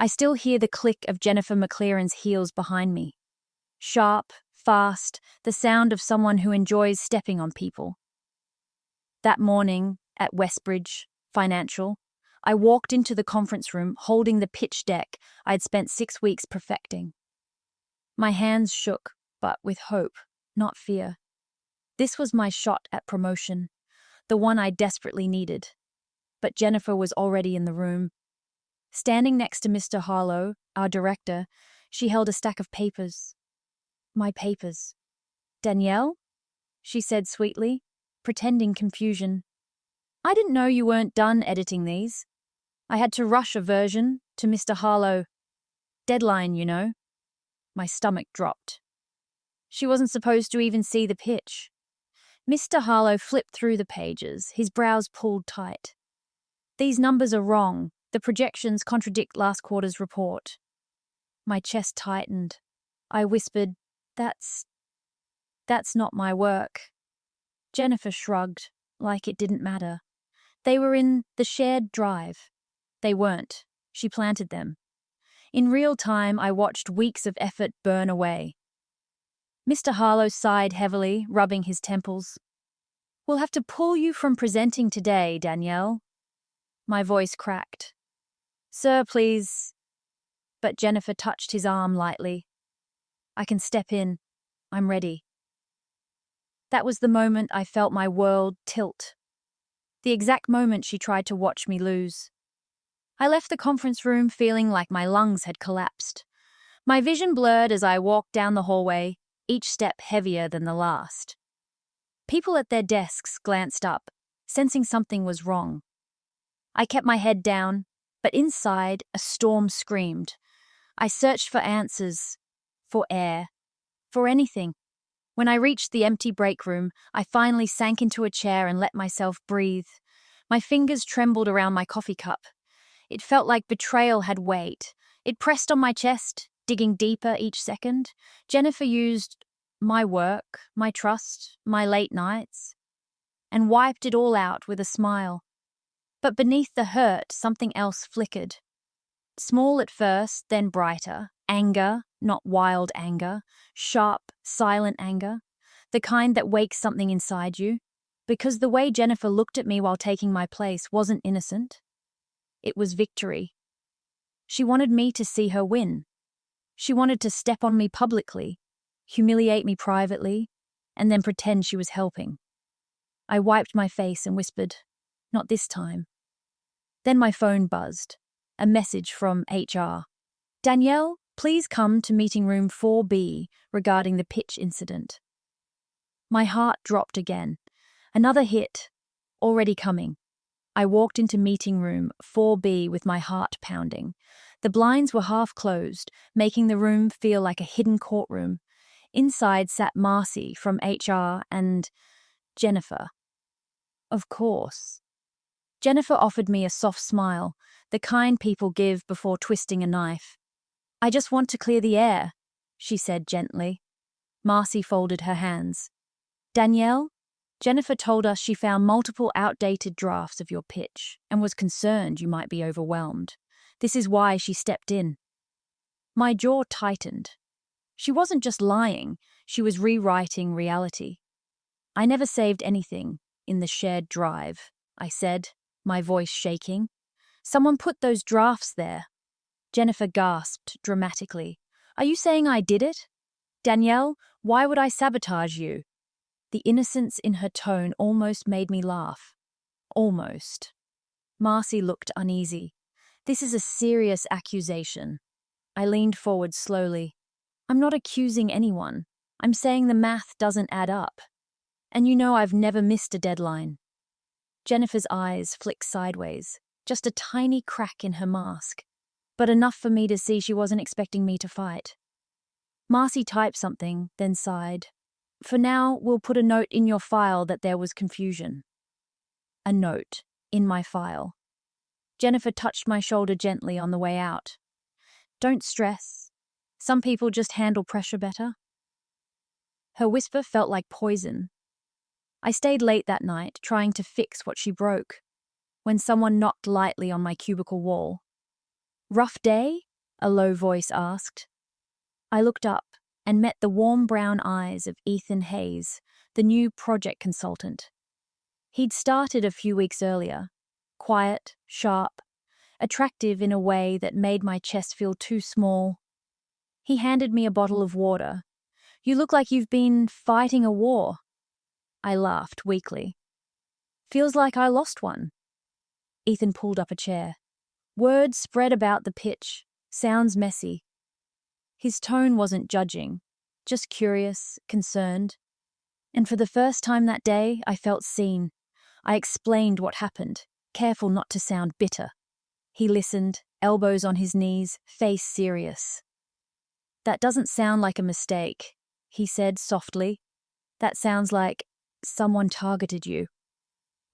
I still hear the click of Jennifer McLaren's heels behind me. Sharp, fast, the sound of someone who enjoys stepping on people. That morning, at Westbridge Financial, I walked into the conference room holding the pitch deck I'd spent 6 weeks perfecting. My hands shook, but with hope, not fear. This was my shot at promotion, the one I desperately needed. But Jennifer was already in the room. Standing next to Mr. Harlow, our director, she held a stack of papers. My papers. "Danielle?" she said sweetly, pretending confusion. "I didn't know you weren't done editing these. I had to rush a version to Mr. Harlow. Deadline, you know." My stomach dropped. She wasn't supposed to even see the pitch. Mr. Harlow flipped through the pages, his brows pulled tight. "These numbers are wrong. The projections contradict last quarter's report." My chest tightened. I whispered, That's not my work." Jennifer shrugged, like it didn't matter. They were in the shared drive. They weren't. She planted them. In real time, I watched weeks of effort burn away. Mr. Harlow sighed heavily, rubbing his temples. "We'll have to pull you from presenting today, Danielle." My voice cracked. "Sir, please." But Jennifer touched his arm lightly. "I can step in. I'm ready." That was the moment I felt my world tilt. The exact moment she tried to watch me lose. I left the conference room feeling like my lungs had collapsed. My vision blurred as I walked down the hallway, each step heavier than the last. People at their desks glanced up, sensing something was wrong. I kept my head down, but inside a storm screamed. I searched for answers, for air, for anything. When I reached the empty break room, I finally sank into a chair and let myself breathe. My fingers trembled around my coffee cup. It felt like betrayal had weight. It pressed on my chest, digging deeper each second. Jennifer used my work, my trust, my late nights, and wiped it all out with a smile. But beneath the hurt, something else flickered. Small at first, then brighter. Anger, not wild anger. Sharp, silent anger. The kind that wakes something inside you. Because the way Jennifer looked at me while taking my place wasn't innocent. It was victory. She wanted me to see her win. She wanted to step on me publicly, humiliate me privately, and then pretend she was helping. I wiped my face and whispered, "Not this time." Then my phone buzzed. A message from HR. "Danielle, please come to meeting room 4B regarding the pitch incident." My heart dropped again. Another hit. Already coming. I walked into meeting room 4B with my heart pounding. The blinds were half closed, making the room feel like a hidden courtroom. Inside sat Marcy from HR and Jennifer. Of course. Jennifer offered me a soft smile, the kind people give before twisting a knife. "I just want to clear the air," she said gently. Marcy folded her hands. "Danielle, Jennifer told us she found multiple outdated drafts of your pitch and was concerned you might be overwhelmed. This is why she stepped in." My jaw tightened. She wasn't just lying, she was rewriting reality. "I never saved anything in the shared drive," I said, my voice shaking. "Someone put those drafts there." Jennifer gasped dramatically. "Are you saying I did it? Danielle, why would I sabotage you?" The innocence in her tone almost made me laugh. Almost. Marcy looked uneasy. "This is a serious accusation." I leaned forward slowly. "I'm not accusing anyone. I'm saying the math doesn't add up. And you know I've never missed a deadline." Jennifer's eyes flicked sideways, just a tiny crack in her mask, but enough for me to see she wasn't expecting me to fight. Marcy typed something, then sighed. "For now, we'll put a note in your file that there was confusion." A note in my file. Jennifer touched my shoulder gently on the way out. "Don't stress. Some people just handle pressure better." Her whisper felt like poison. I stayed late that night, trying to fix what she broke, when someone knocked lightly on my cubicle wall. "Rough day?" a low voice asked. I looked up and met the warm brown eyes of Ethan Hayes, the new project consultant. He'd started a few weeks earlier, quiet, sharp, attractive in a way that made my chest feel too small. He handed me a bottle of water. You look like you've been fighting a war. I laughed weakly. Feels like I lost one. Ethan pulled up a chair. Words spread about the pitch, sounds messy. His tone wasn't judging, just curious, concerned. And for the first time that day, I felt seen. I explained what happened, careful not to sound bitter. He listened, elbows on his knees, face serious. That doesn't sound like a mistake, he said softly. That sounds like someone targeted you.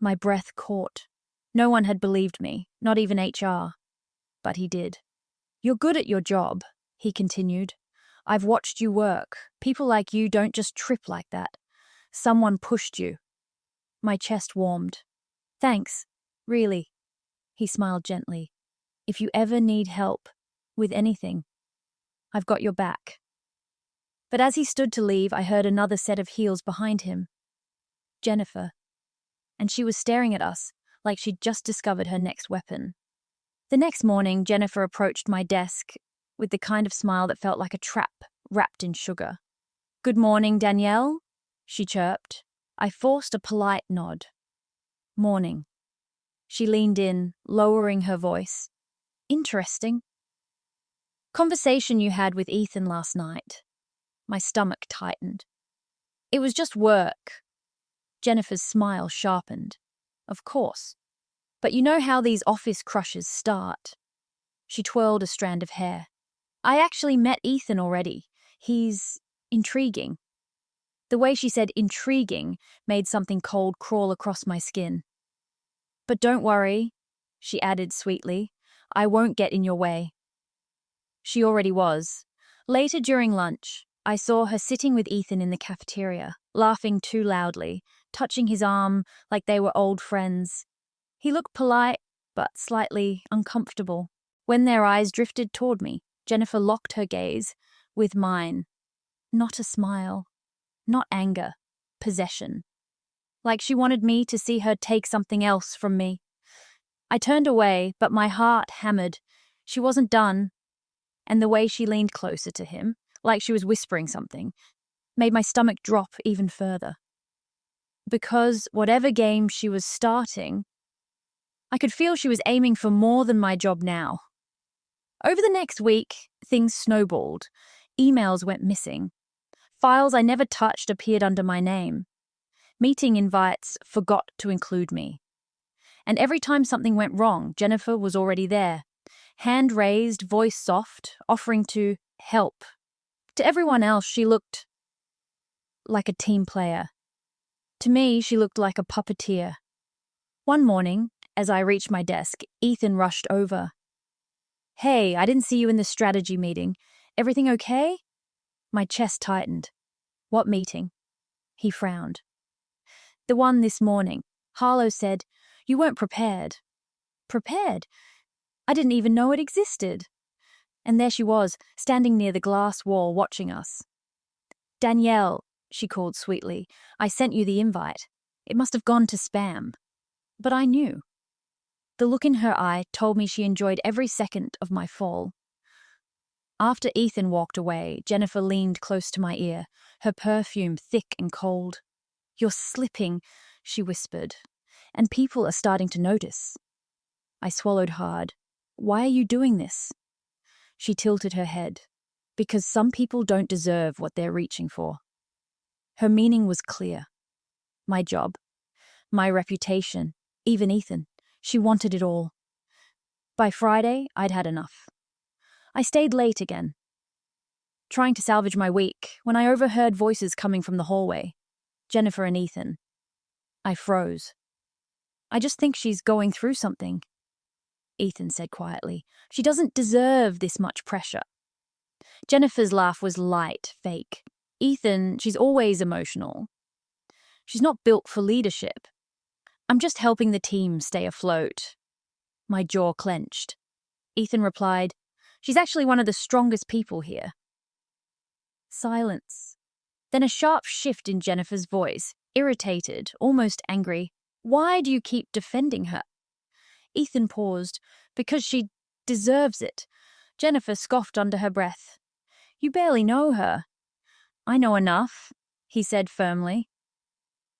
My breath caught. No one had believed me, not even HR. But he did. You're good at your job, he continued. I've watched you work. People like you don't just trip like that. Someone pushed you. My chest warmed. Thanks, really. He smiled gently. If you ever need help with anything, I've got your back. But as he stood to leave, I heard another set of heels behind him. Jennifer. And she was staring at us like she'd just discovered her next weapon. The next morning, Jennifer approached my desk with the kind of smile that felt like a trap wrapped in sugar. Good morning, Danielle, she chirped. I forced a polite nod. Morning. She leaned in, lowering her voice. Interesting. Conversation you had with Ethan last night. My stomach tightened. It was just work. Jennifer's smile sharpened. Of course. But you know how these office crushes start. She twirled a strand of hair. I actually met Ethan already. He's intriguing. The way she said intriguing made something cold crawl across my skin. But don't worry, she added sweetly. I won't get in your way. She already was. Later during lunch, I saw her sitting with Ethan in the cafeteria, laughing too loudly, touching his arm like they were old friends. He looked polite, but slightly uncomfortable. When their eyes drifted toward me, Jennifer locked her gaze with mine. Not a smile, not anger, possession. Like she wanted me to see her take something else from me. I turned away, but my heart hammered. She wasn't done. And the way she leaned closer to him, like she was whispering something, made my stomach drop even further. Because whatever game she was starting, I could feel she was aiming for more than my job now. Over the next week, things snowballed. Emails went missing. Files I never touched appeared under my name. Meeting invites forgot to include me. And every time something went wrong, Jennifer was already there. Hand raised, voice soft, offering to help. To everyone else, she looked like a team player. To me, she looked like a puppeteer. One morning, as I reached my desk, Ethan rushed over. Hey, I didn't see you in the strategy meeting. Everything okay? My chest tightened. What meeting? He frowned. The one this morning. Harlow said, you weren't prepared. Prepared? I didn't even know it existed. And there she was, standing near the glass wall watching us. Danielle, she called sweetly, I sent you the invite. It must have gone to spam. But I knew. The look in her eye told me she enjoyed every second of my fall. After Ethan walked away, Jennifer leaned close to my ear, her perfume thick and cold. You're slipping, she whispered, and people are starting to notice. I swallowed hard. Why are you doing this? She tilted her head. Because some people don't deserve what they're reaching for. Her meaning was clear. My job, my reputation, even Ethan. She wanted it all. By Friday, I'd had enough. I stayed late again, trying to salvage my week, when I overheard voices coming from the hallway. Jennifer and Ethan. I froze. I just think she's going through something, Ethan said quietly. She doesn't deserve this much pressure. Jennifer's laugh was light, fake. Ethan, she's always emotional. She's not built for leadership. I'm just helping the team stay afloat. My jaw clenched. Ethan replied, She's actually one of the strongest people here. Silence. Then a sharp shift in Jennifer's voice, irritated, almost angry. Why do you keep defending her? Ethan paused. Because she deserves it. Jennifer scoffed under her breath. You barely know her. I know enough, he said firmly.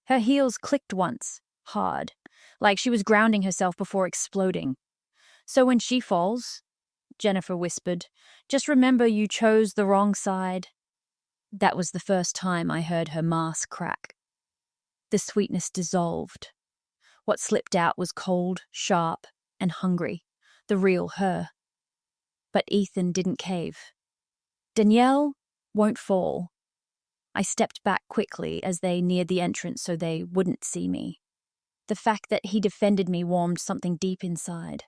Her heels clicked once, hard, like she was grounding herself before exploding. So when she falls, Jennifer whispered, just remember you chose the wrong side. That was the first time I heard her mask crack. The sweetness dissolved. What slipped out was cold, sharp, and hungry, the real her. But Ethan didn't cave. Danielle won't fall. I stepped back quickly as they neared the entrance so they wouldn't see me. The fact that he defended me warmed something deep inside.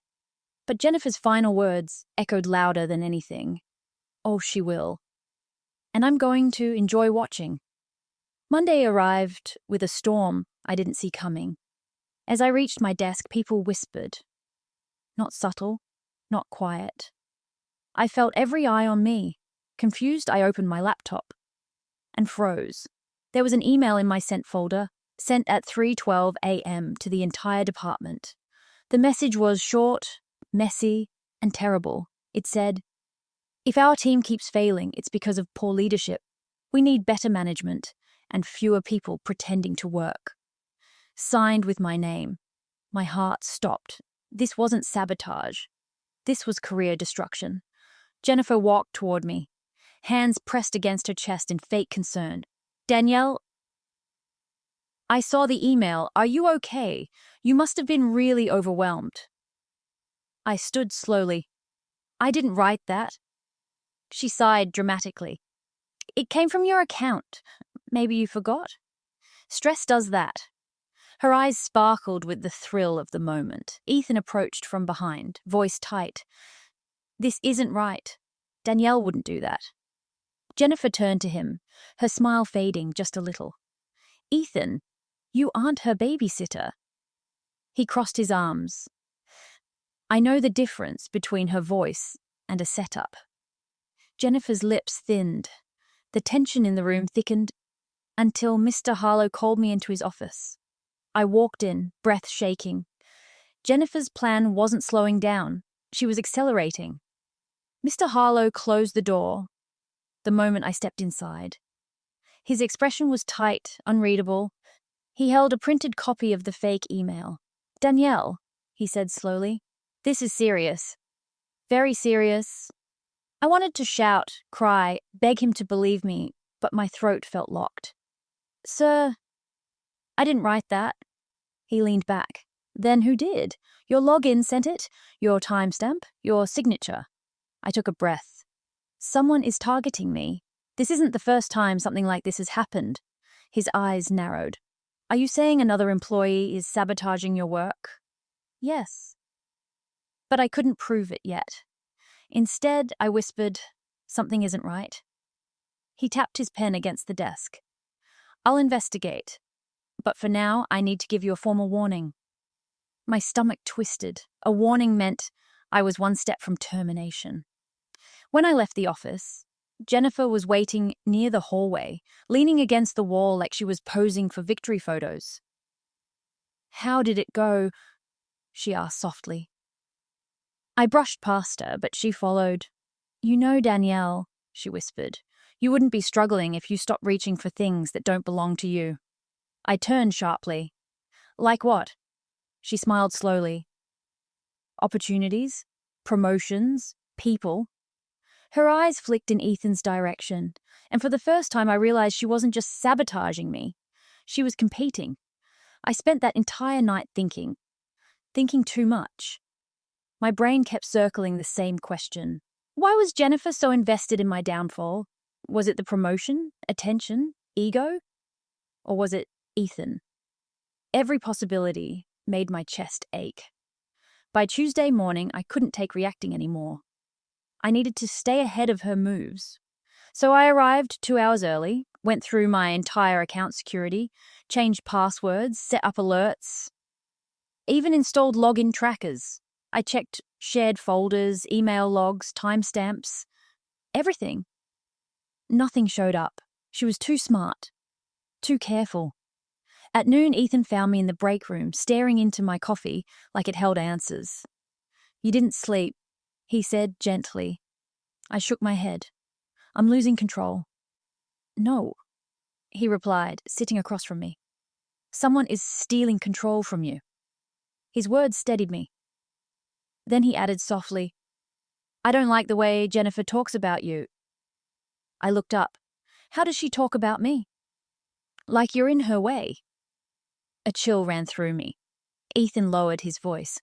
But Jennifer's final words echoed louder than anything. Oh, she will. And I'm going to enjoy watching. Monday arrived with a storm I didn't see coming. As I reached my desk, people whispered. Not subtle, not quiet. I felt every eye on me. Confused, I opened my laptop and froze. There was an email in my sent folder, sent at 3:12 a.m. to the entire department. The message was short, messy, and terrible. It said, if our team keeps failing, it's because of poor leadership. We need better management and fewer people pretending to work. Signed with my name. My heart stopped. This wasn't sabotage. This was career destruction. Jennifer walked toward me, hands pressed against her chest in fake concern. Danielle, I saw the email. Are you okay? You must have been really overwhelmed. I stood slowly. I didn't write that. She sighed dramatically. It came from your account. Maybe you forgot? Stress does that. Her eyes sparkled with the thrill of the moment. Ethan approached from behind, voice tight. This isn't right. Danielle wouldn't do that. Jennifer turned to him, her smile fading just a little. Ethan, you aren't her babysitter. He crossed his arms. I know the difference between her voice and a setup. Jennifer's lips thinned. The tension in the room thickened until Mr. Harlow called me into his office. I walked in, breath shaking. Jennifer's plan wasn't slowing down. She was accelerating. Mr. Harlow closed the door the moment I stepped inside. His expression was tight, unreadable. He held a printed copy of the fake email. Danielle, he said slowly, this is serious. Very serious. I wanted to shout, cry, beg him to believe me, but my throat felt locked. Sir, I didn't write that. He leaned back. Then who did? Your login sent it? Your timestamp? Your signature? I took a breath. Someone is targeting me. This isn't the first time something like this has happened. His eyes narrowed. Are you saying another employee is sabotaging your work? Yes. But I couldn't prove it yet. Instead, I whispered, something isn't right. He tapped his pen against the desk. I'll investigate. But for now, I need to give you a formal warning. My stomach twisted. A warning meant I was one step from termination. When I left the office, Jennifer was waiting near the hallway, leaning against the wall like she was posing for victory photos. How did it go? She asked softly. I brushed past her, but she followed. You know, Danielle, she whispered, you wouldn't be struggling if you stopped reaching for things that don't belong to you. I turned sharply. Like what? She smiled slowly. Opportunities, promotions, people. Her eyes flicked in Ethan's direction, and for the first time I realized she wasn't just sabotaging me. She was competing. I spent that entire night thinking too much. My brain kept circling the same question. Why was Jennifer so invested in my downfall? Was it the promotion, attention, ego? Or was it Ethan? Every possibility made my chest ache. By Tuesday morning, I couldn't take reacting anymore. I needed to stay ahead of her moves. So I arrived 2 hours early, went through my entire account security, changed passwords, set up alerts, even installed login trackers. I checked shared folders, email logs, timestamps, everything. Nothing showed up. She was too smart, too careful. At noon, Ethan found me in the break room, staring into my coffee like it held answers. "You didn't sleep," he said gently. I shook my head. "I'm losing control." "No," he replied, sitting across from me. "Someone is stealing control from you." His words steadied me. Then he added softly, "I don't like the way Jennifer talks about you." I looked up. "How does she talk about me?" "Like you're in her way." A chill ran through me. Ethan lowered his voice.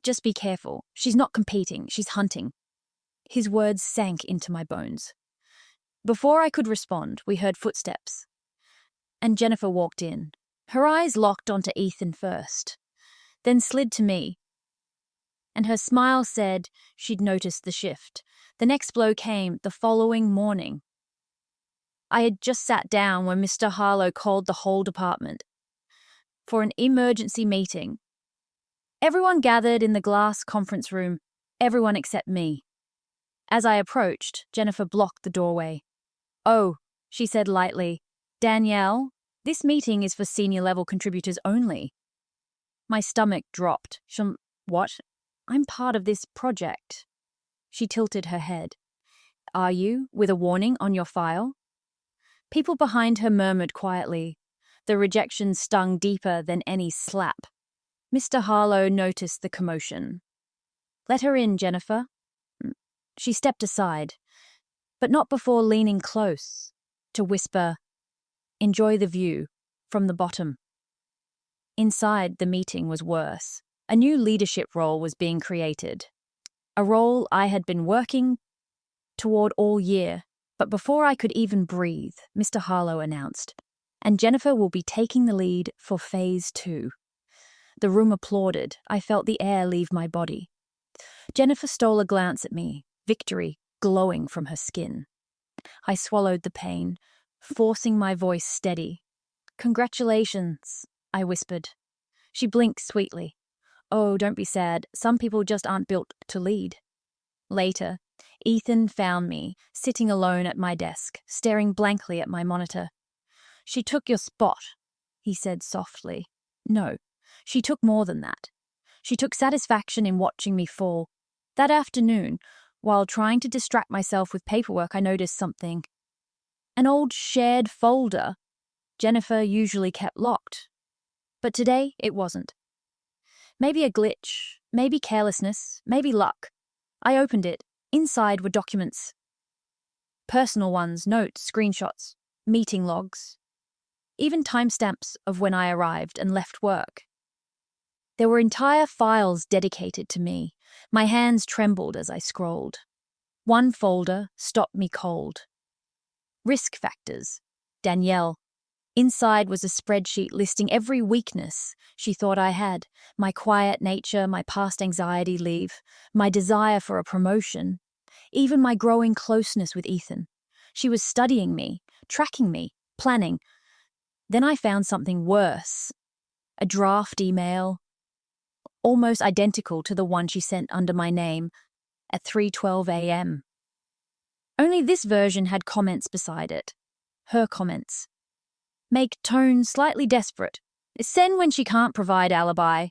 "Just be careful. She's not competing, she's hunting." His words sank into my bones. Before I could respond, we heard footsteps. And Jennifer walked in. Her eyes locked onto Ethan first, then slid to me. And her smile said she'd noticed the shift. The next blow came the following morning. I had just sat down when Mr. Harlow called the whole department for an emergency meeting. Everyone gathered in the glass conference room, everyone except me. As I approached, Jennifer blocked the doorway. "Oh," she said lightly, "Danielle, this meeting is for senior-level contributors only." My stomach dropped. What? I'm part of this project." She tilted her head. "Are you, with a warning on your file?" People behind her murmured quietly. The rejection stung deeper than any slap. Mr. Harlow noticed the commotion. "Let her in, Jennifer." She stepped aside, but not before leaning close to whisper, "Enjoy the view from the bottom." Inside, the meeting was worse. A new leadership role was being created. A role I had been working toward all year. But before I could even breathe, Mr. Harlow announced, "And Jennifer will be taking the lead for Phase 2. The room applauded. I felt the air leave my body. Jennifer stole a glance at me, victory glowing from her skin. I swallowed the pain, forcing my voice steady. "Congratulations," I whispered. She blinked sweetly. "Oh, don't be sad. Some people just aren't built to lead." Later, Ethan found me, sitting alone at my desk, staring blankly at my monitor. "She took your spot," he said softly. "No, she took more than that. She took satisfaction in watching me fall. That afternoon, while trying to distract myself with paperwork, I noticed something. An old shared folder Jennifer usually kept locked. But today, it wasn't. Maybe a glitch, maybe carelessness, maybe luck. I opened it. Inside were documents. Personal ones, notes, screenshots, meeting logs. Even timestamps of when I arrived and left work. There were entire files dedicated to me. My hands trembled as I scrolled. One folder stopped me cold. Risk factors. Danielle. Inside was a spreadsheet listing every weakness she thought I had. My quiet nature, my past anxiety leave, my desire for a promotion, even my growing closeness with Ethan. She was studying me, tracking me, planning. Then I found something worse. A draft email, almost identical to the one she sent under my name at 3:12 a.m. Only this version had comments beside it. Her comments. Make tone slightly desperate. Send when she can't provide alibi.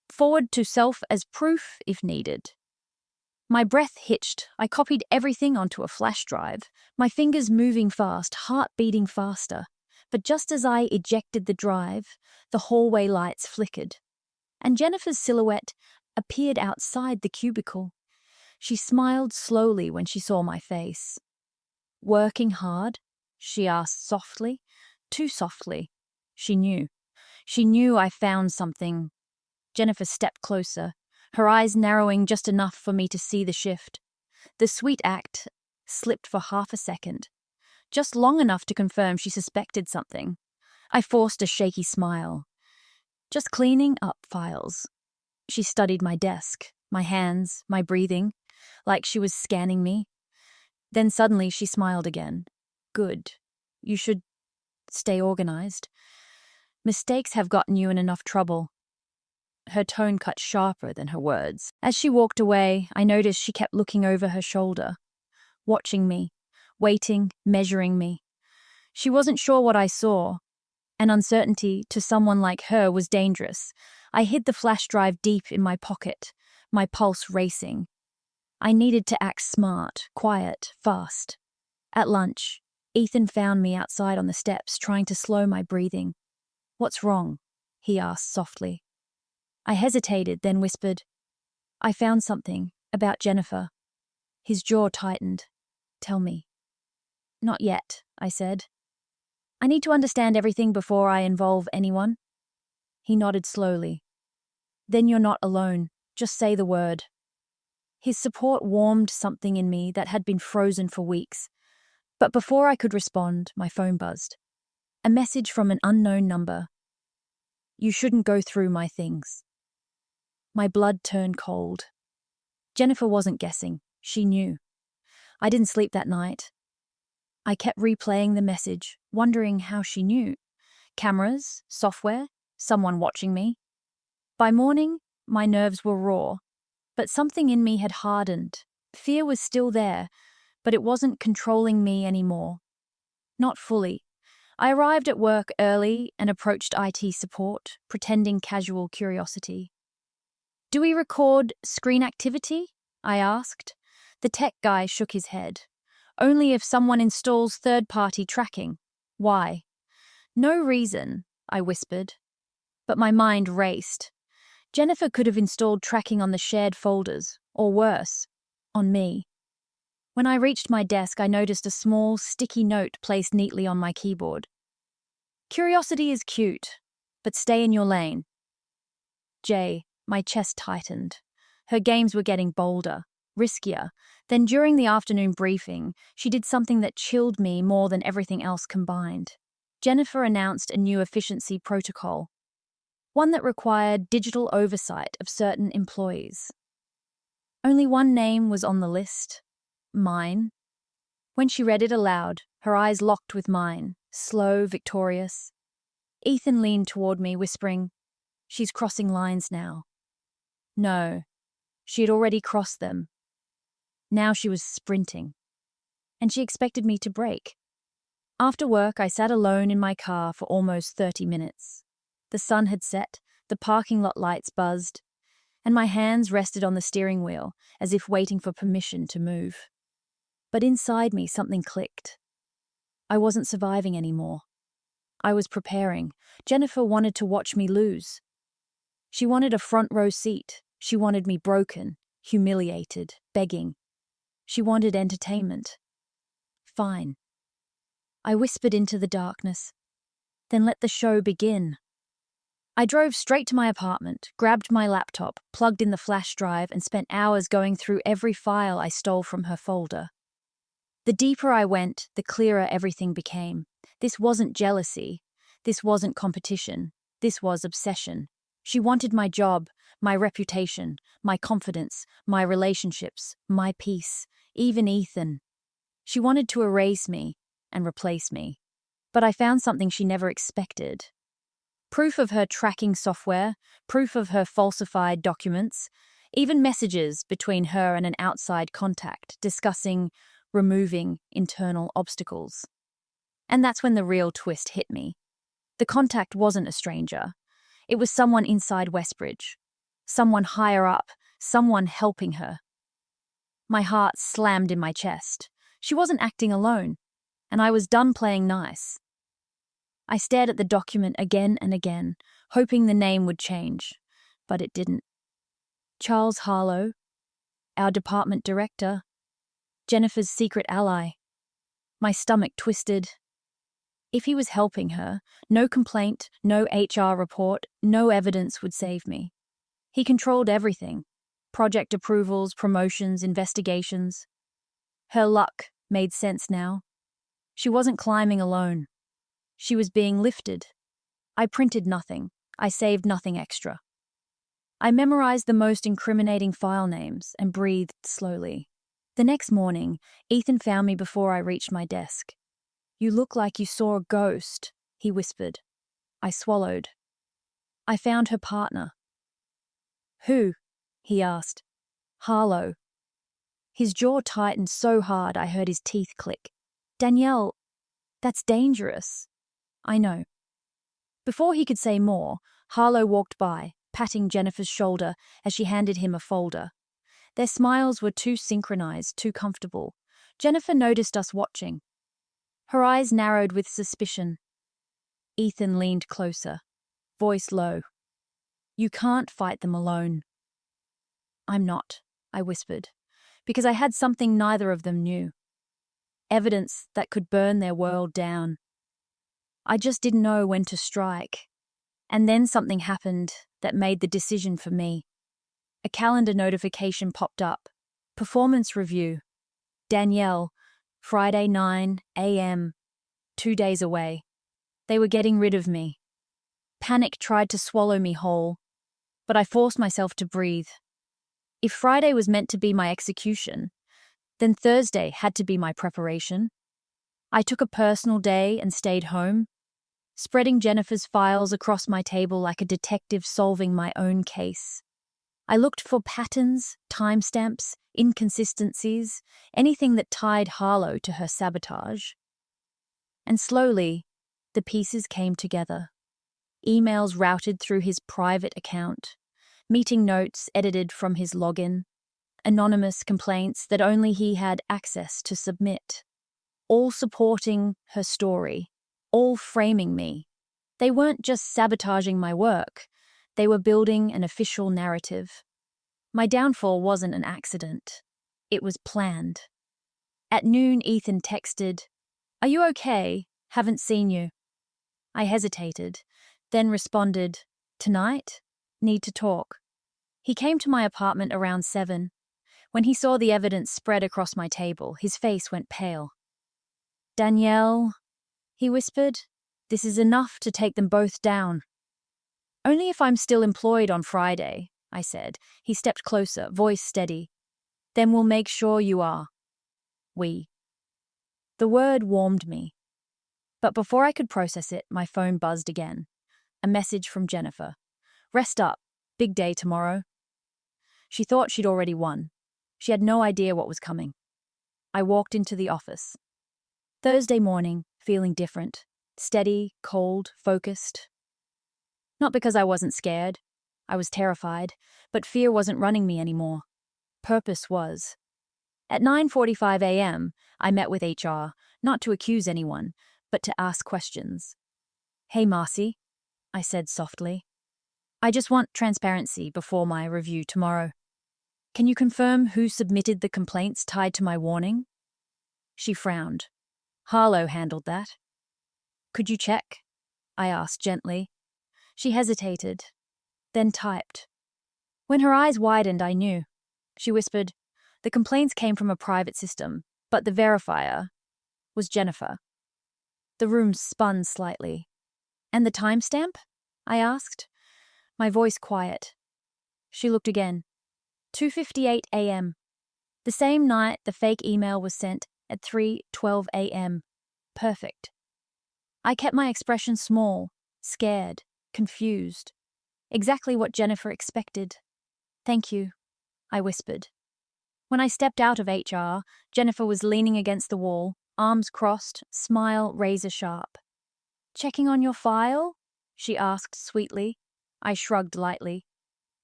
Forward to self as proof if needed. My breath hitched. I copied everything onto a flash drive, my fingers moving fast, heart beating faster. But just as I ejected the drive, the hallway lights flickered, and Jennifer's silhouette appeared outside the cubicle. She smiled slowly when she saw my face. "Working hard?" she asked softly. Too softly. She knew. She knew I found something. Jennifer stepped closer, her eyes narrowing just enough for me to see the shift. The sweet act slipped for half a second, just long enough to confirm she suspected something. I forced a shaky smile. "Just cleaning up files." She studied my desk, my hands, my breathing, like she was scanning me. Then suddenly she smiled again. "Good. You should stay organized. Mistakes have gotten you in enough trouble." her tone cut sharper than her words. As she walked away, I noticed she kept looking over her shoulder, watching me, waiting, measuring me. She wasn't sure what I saw, and uncertainty to someone like her was dangerous. I hid the flash drive deep in my pocket, my pulse racing. I needed to act smart, quiet, fast. At lunch, Ethan found me outside on the steps, trying to slow my breathing. "What's wrong?" he asked softly. I hesitated, then whispered, "I found something about Jennifer." His jaw tightened. "Tell me." "Not yet," I said. "I need to understand everything before I involve anyone." He nodded slowly. "Then you're not alone. Just say the word." His support warmed something in me that had been frozen for weeks. But before I could respond, my phone buzzed. A message from an unknown number. "You shouldn't go through my things." My blood turned cold. Jennifer wasn't guessing. She knew. I didn't sleep that night. I kept replaying the message, wondering how she knew. Cameras, software, someone watching me. By morning, my nerves were raw, but something in me had hardened. Fear was still there, but it wasn't controlling me anymore. Not fully. I arrived at work early and approached IT support, pretending casual curiosity. "Do we record screen activity?" I asked. The tech guy shook his head. "Only if someone installs third-party tracking." "Why?" "No reason," I whispered. But my mind raced. Jennifer could have installed tracking on the shared folders, or worse, on me. When I reached my desk, I noticed a small, sticky note placed neatly on my keyboard. "Curiosity is cute, but stay in your lane." Jay, my chest tightened. Her games were getting bolder, riskier. Then during the afternoon briefing, she did something that chilled me more than everything else combined. Jennifer announced a new efficiency protocol, one that required digital oversight of certain employees. Only one name was on the list: mine. When she read it aloud, her eyes locked with mine, slow, victorious. Ethan leaned toward me, whispering, "She's crossing lines now." No, she had already crossed them. Now she was sprinting, and she expected me to break. After work, I sat alone in my car for almost 30 minutes. The sun had set, the parking lot lights buzzed, and my hands rested on the steering wheel as if waiting for permission to move. But inside me, something clicked. I wasn't surviving anymore. I was preparing. Jennifer wanted to watch me lose. She wanted a front row seat. She wanted me broken, humiliated, begging. She wanted entertainment. Fine. I whispered into the darkness. Then let the show begin. I drove straight to my apartment, grabbed my laptop, plugged in the flash drive, and spent hours going through every file I stole from her folder. The deeper I went, the clearer everything became. This wasn't jealousy. This wasn't competition. This was obsession. She wanted my job, my reputation, my confidence, my relationships, my peace, even Ethan. She wanted to erase me and replace me. But I found something she never expected. Proof of her tracking software, proof of her falsified documents, even messages between her and an outside contact discussing removing internal obstacles. And that's when the real twist hit me. The contact wasn't a stranger. It was someone inside Westbridge. Someone higher up, someone helping her. My heart slammed in my chest. She wasn't acting alone, and I was done playing nice. I stared at the document again and again, hoping the name would change, but it didn't. Charles Harlow, our department director, Jennifer's secret ally. My stomach twisted. If he was helping her, no complaint, no HR report, no evidence would save me. He controlled everything: project approvals, promotions, investigations. Her luck made sense now. She wasn't climbing alone. She was being lifted. I printed nothing. I saved nothing extra. I memorized the most incriminating file names and breathed slowly. The next morning, Ethan found me before I reached my desk. "You look like you saw a ghost," he whispered. I swallowed. I found her partner. Who? He asked. Harlow. His jaw tightened so hard I heard his teeth click. Danielle, that's dangerous. I know. Before he could say more, Harlow walked by, patting Jennifer's shoulder as she handed him a folder. Their smiles were too synchronized, too comfortable. Jennifer noticed us watching. Her eyes narrowed with suspicion. Ethan leaned closer, voice low. You can't fight them alone. I'm not, I whispered, because I had something neither of them knew. Evidence that could burn their world down. I just didn't know when to strike. And then something happened that made the decision for me. A calendar notification popped up. Performance review. Danielle, Friday 9 a.m., 2 days away. They were getting rid of me. Panic tried to swallow me whole, but I forced myself to breathe. If Friday was meant to be my execution, then Thursday had to be my preparation. I took a personal day and stayed home, spreading Jennifer's files across my table like a detective solving my own case. I looked for patterns, timestamps, inconsistencies, anything that tied Harlow to her sabotage. And slowly, the pieces came together. Emails routed through his private account, meeting notes edited from his login, anonymous complaints that only he had access to submit, all supporting her story, all framing me. They weren't just sabotaging my work, they were building an official narrative. My downfall wasn't an accident. It was planned. At noon, Ethan texted, "Are you okay? Haven't seen you." I hesitated, then responded, "Tonight? Need to talk." He came to my apartment around 7. When he saw the evidence spread across my table, his face went pale. "Danielle," he whispered, "this is enough to take them both down." "Only if I'm still employed on Friday," I said. He stepped closer, voice steady. "Then we'll make sure you are." We. The word warmed me. But before I could process it, my phone buzzed again. A message from Jennifer. "Rest up. Big day tomorrow." She thought she'd already won. She had no idea what was coming. I walked into the office. Thursday morning, feeling different. Steady, cold, focused. Not because I wasn't scared. I was terrified, but fear wasn't running me anymore. Purpose was. At 9:45 a.m., I met with HR, not to accuse anyone, but to ask questions. "Hey, Marcy," I said softly. "I just want transparency before my review tomorrow. Can you confirm who submitted the complaints tied to my warning?" She frowned. "Harlow handled that." "Could you check?" I asked gently. She hesitated, then typed. When her eyes widened, I knew. She whispered, "The complaints came from a private system, but the verifier was Jennifer." The room spun slightly. "And the timestamp?" I asked, my voice quiet. She looked again. 2:58 a.m. The same night the fake email was sent at 3:12 a.m. Perfect. I kept my expression small, scared, confused. Exactly what Jennifer expected. "Thank you," I whispered. When I stepped out of HR, Jennifer was leaning against the wall, arms crossed, smile razor sharp. "Checking on your file?" she asked sweetly. I shrugged lightly.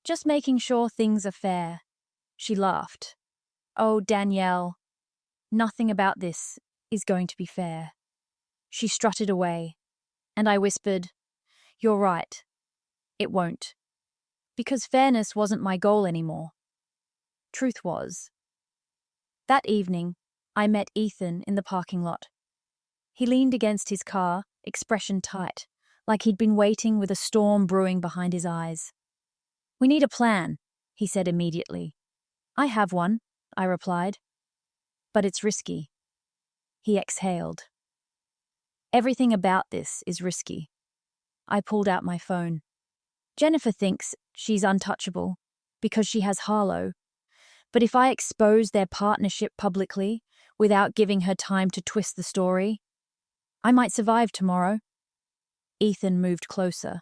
"Just making sure things are fair." She laughed. "Oh, Danielle, nothing about this is going to be fair." She strutted away, and I whispered, "You're right. It won't." Because fairness wasn't my goal anymore. Truth was. That evening, I met Ethan in the parking lot. He leaned against his car, expression tight, like he'd been waiting with a storm brewing behind his eyes. "We need a plan," he said immediately. "I have one," I replied. "But it's risky." He exhaled. "Everything about this is risky." I pulled out my phone. "Jennifer thinks she's untouchable because she has Harlow. But if I expose their partnership publicly, without giving her time to twist the story, I might survive tomorrow." Ethan moved closer.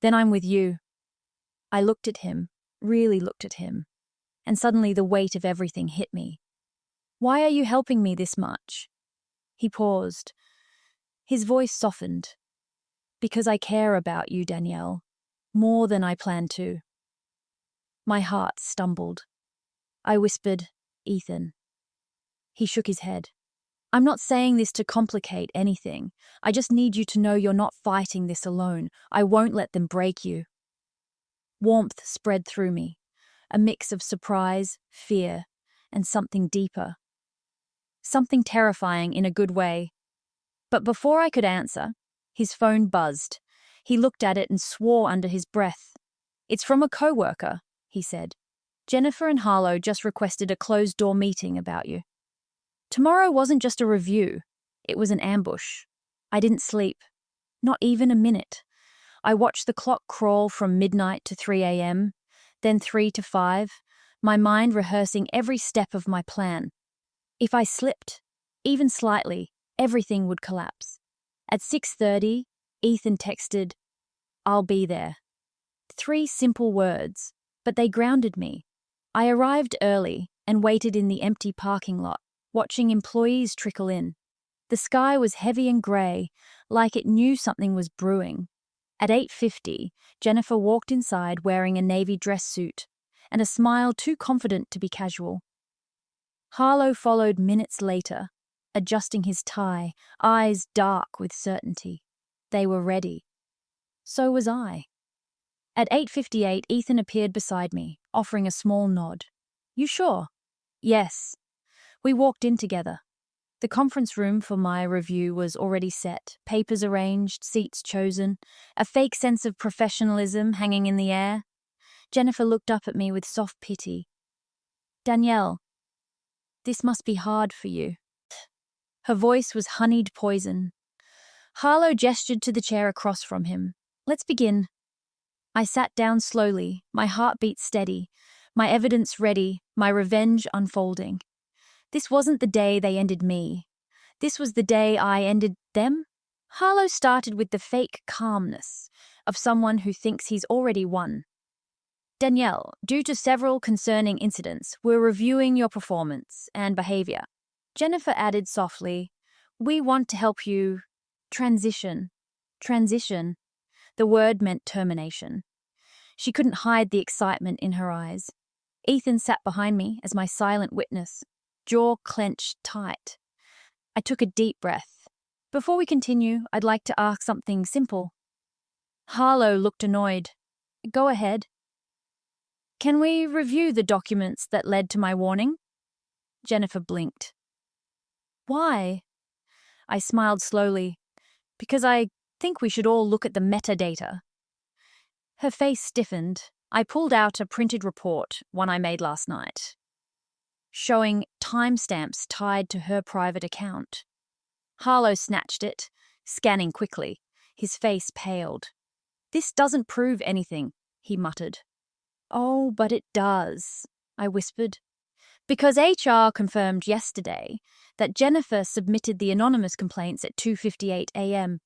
"Then I'm with you." I looked at him, really looked at him, and suddenly the weight of everything hit me. Why are you helping me this much? He paused. His voice softened. Because I care about you, Danielle, more than I planned to. My heart stumbled. I whispered, Ethan. He shook his head. I'm not saying this to complicate anything. I just need you to know you're not fighting this alone. I won't let them break you. Warmth spread through me, a mix of surprise, fear, and something deeper. Something terrifying in a good way. But before I could answer, his phone buzzed. He looked at it and swore under his breath. It's from a coworker, he said. Jennifer and Harlow just requested a closed-door meeting about you. Tomorrow wasn't just a review. It was an ambush. I didn't sleep. Not even a minute. I watched the clock crawl from midnight to 3 a.m., then 3 to 5, my mind rehearsing every step of my plan. If I slipped, even slightly, everything would collapse. At 6:30, Ethan texted, I'll be there. 3 simple words, but they grounded me. I arrived early and waited in the empty parking lot, watching employees trickle in. The sky was heavy and grey, like it knew something was brewing. At 8:50, Jennifer walked inside wearing a navy dress suit and a smile too confident to be casual. Harlow followed minutes later, adjusting his tie, eyes dark with certainty. They were ready. So was I. At 8:58, Ethan appeared beside me, offering a small nod. You sure? Yes. We walked in together. The conference room for my review was already set, papers arranged, seats chosen, a fake sense of professionalism hanging in the air. Jennifer looked up at me with soft pity. Danielle, this must be hard for you. Her voice was honeyed poison. Harlow gestured to the chair across from him. Let's begin. I sat down slowly, my heartbeat steady, my evidence ready, my revenge unfolding. This wasn't the day they ended me. This was the day I ended them. Harlow started with the fake calmness of someone who thinks he's already won. Danielle, due to several concerning incidents, we're reviewing your performance and behavior. Jennifer added softly, we want to help you transition. Transition. The word meant termination. She couldn't hide the excitement in her eyes. Ethan sat behind me as my silent witness, jaw clenched tight. I took a deep breath. Before we continue, I'd like to ask something simple. Harlow looked annoyed. Go ahead. Can we review the documents that led to my warning? Jennifer blinked. Why? I smiled slowly. Because I think we should all look at the metadata. Her face stiffened. I pulled out a printed report, one I made last night, showing timestamps tied to her private account. Harlow snatched it, scanning quickly. His face paled. This doesn't prove anything, he muttered. Oh, but it does, I whispered. Because HR confirmed yesterday that Jennifer submitted the anonymous complaints at 2:58 a.m.,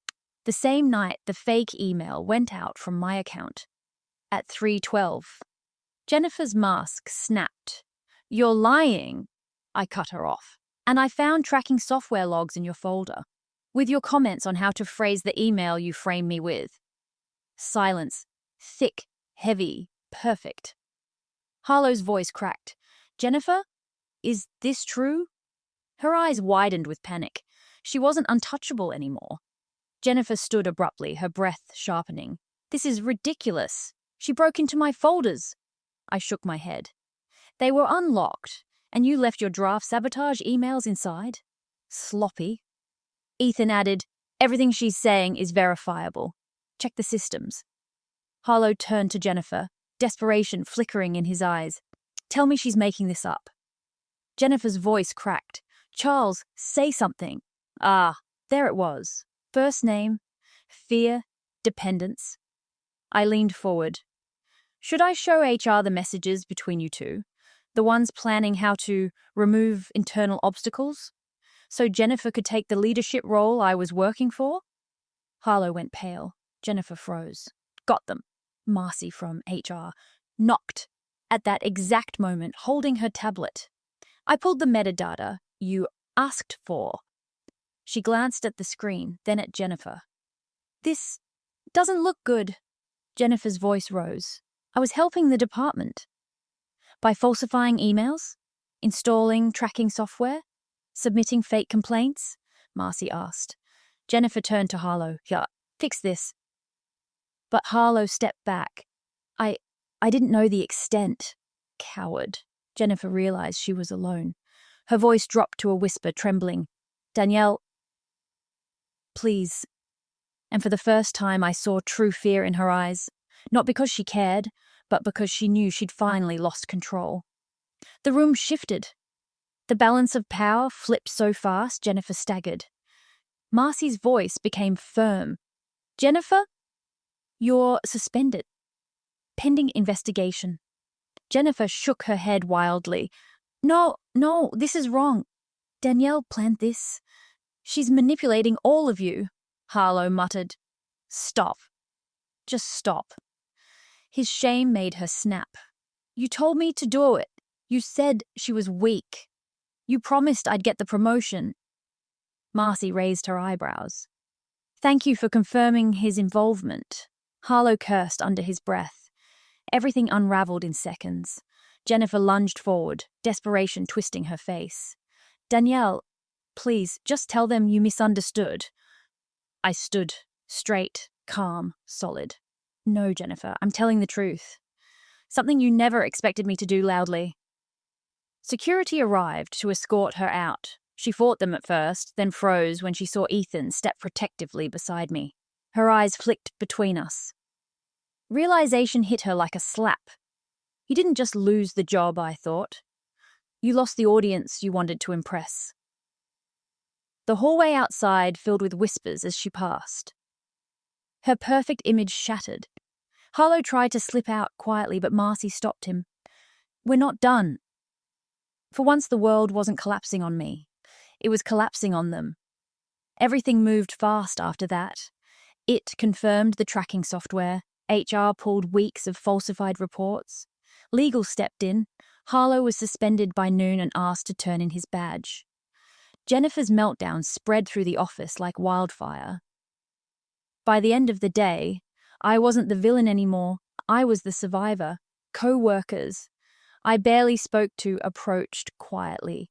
the same night the fake email went out from my account. At 3:12. Jennifer's mask snapped. You're lying, I cut her off. And I found tracking software logs in your folder, with your comments on how to phrase the email you framed me with. Silence. Thick, heavy, perfect. Harlow's voice cracked. Jennifer? Is this true? Her eyes widened with panic. She wasn't untouchable anymore. Jennifer stood abruptly, her breath sharpening. This is ridiculous. She broke into my folders. I shook my head. They were unlocked, and you left your draft sabotage emails inside? Sloppy. Ethan added, everything she's saying is verifiable. Check the systems. Harlow turned to Jennifer, desperation flickering in his eyes. Tell me she's making this up. Jennifer's voice cracked. Charles, say something. Ah, there it was. First name, fear, dependence. I leaned forward. Should I show HR the messages between you two? The ones planning how to remove internal obstacles? So Jennifer could take the leadership role I was working for? Harlow went pale. Jennifer froze. Got them. Marcy from HR. Knocked. at that exact moment, holding her tablet. I pulled the metadata you asked for. She glanced at the screen, then at Jennifer. This doesn't look good. Jennifer's voice rose. I was helping the department. By falsifying emails? Installing tracking software? Submitting fake complaints? Marcy asked. Jennifer turned to Harlow. Yeah, fix this. But Harlow stepped back. I didn't know the extent. Coward. Jennifer realized she was alone. Her voice dropped to a whisper, trembling. Danielle, please. And for the first time, I saw true fear in her eyes. Not because she cared, but because she knew she'd finally lost control. The room shifted. The balance of power flipped so fast, Jennifer staggered. Marcy's voice became firm. Jennifer, you're suspended. Pending investigation. Jennifer shook her head wildly. No, this is wrong. Danielle planned this. She's manipulating all of you, Harlow muttered. Stop. Just stop. His shame made her snap. You told me to do it. You said she was weak. You promised I'd get the promotion. Marcy raised her eyebrows. Thank you for confirming his involvement. Harlow cursed under his breath. Everything unraveled in seconds. Jennifer lunged forward, desperation twisting her face. Danielle, please, just tell them you misunderstood. I stood, straight, calm, solid. No, Jennifer, I'm telling the truth. Something you never expected me to do loudly. Security arrived to escort her out. She fought them at first, then froze when she saw Ethan step protectively beside me. Her eyes flicked between us. Realization hit her like a slap. You didn't just lose the job, I thought. You lost the audience you wanted to impress. The hallway outside filled with whispers as she passed. Her perfect image shattered. Harlow tried to slip out quietly, but Marcy stopped him. We're not done. For once, the world wasn't collapsing on me. It was collapsing on them. Everything moved fast after that. It confirmed the tracking software. HR pulled weeks of falsified reports. Legal stepped in. Harlow was suspended by noon and asked to turn in his badge. Jennifer's meltdown spread through the office like wildfire. By the end of the day, I wasn't the villain anymore. I was the survivor. Co-workers I barely spoke to approached quietly.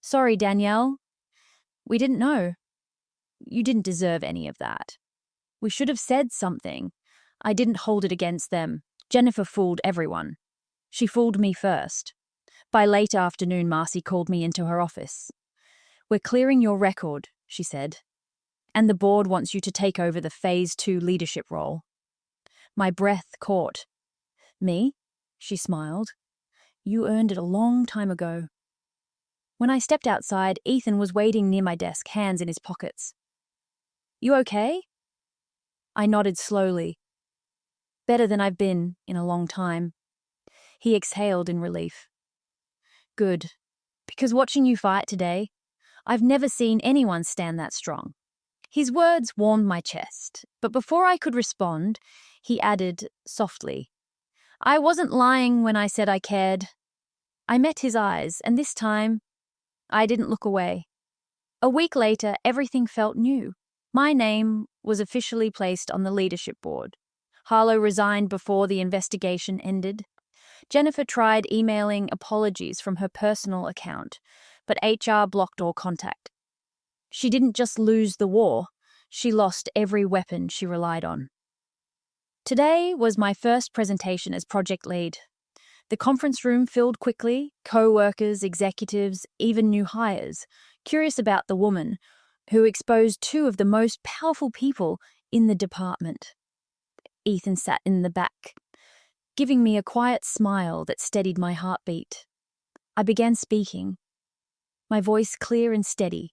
Sorry, Danielle. We didn't know. You didn't deserve any of that. We should have said something. I didn't hold it against them. Jennifer fooled everyone. She fooled me first. By late afternoon, Marcy called me into her office. We're clearing your record, she said. And the board wants you to take over the Phase 2 leadership role. My breath caught. Me? She smiled. You earned it a long time ago. When I stepped outside, Ethan was waiting near my desk, hands in his pockets. You okay? I nodded slowly. Better than I've been in a long time. He exhaled in relief. Good, because watching you fight today, I've never seen anyone stand that strong. His words warmed my chest, but before I could respond, he added softly, I wasn't lying when I said I cared. I met his eyes, and this time, I didn't look away. A week later, everything felt new. My name was officially placed on the leadership board. Harlow resigned before the investigation ended. Jennifer tried emailing apologies from her personal account, but HR blocked all contact. She didn't just lose the war, she lost every weapon she relied on. Today was my first presentation as project lead. The conference room filled quickly, co-workers, executives, even new hires, curious about the woman who exposed two of the most powerful people in the department. Ethan sat in the back, giving me a quiet smile that steadied my heartbeat. I began speaking, my voice clear and steady.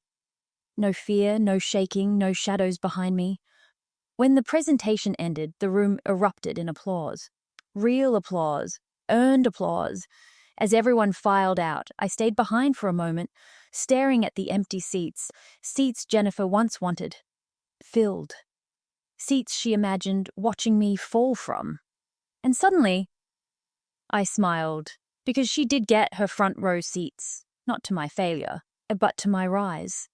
No fear, no shaking, no shadows behind me. When the presentation ended, the room erupted in applause. Real applause, earned applause. As everyone filed out, I stayed behind for a moment, staring at the empty seats Jennifer once wanted. Filled. Seats she imagined watching me fall from. And suddenly, I smiled, because she did get her front row seats, not to my failure, but to my rise.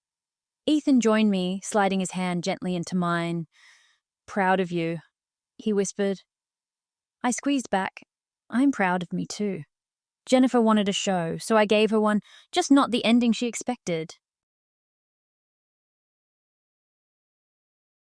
Ethan joined me, sliding his hand gently into mine. "Proud of you," he whispered. I squeezed back. "I'm proud of me too." Jennifer wanted a show, so I gave her one, just not the ending she expected.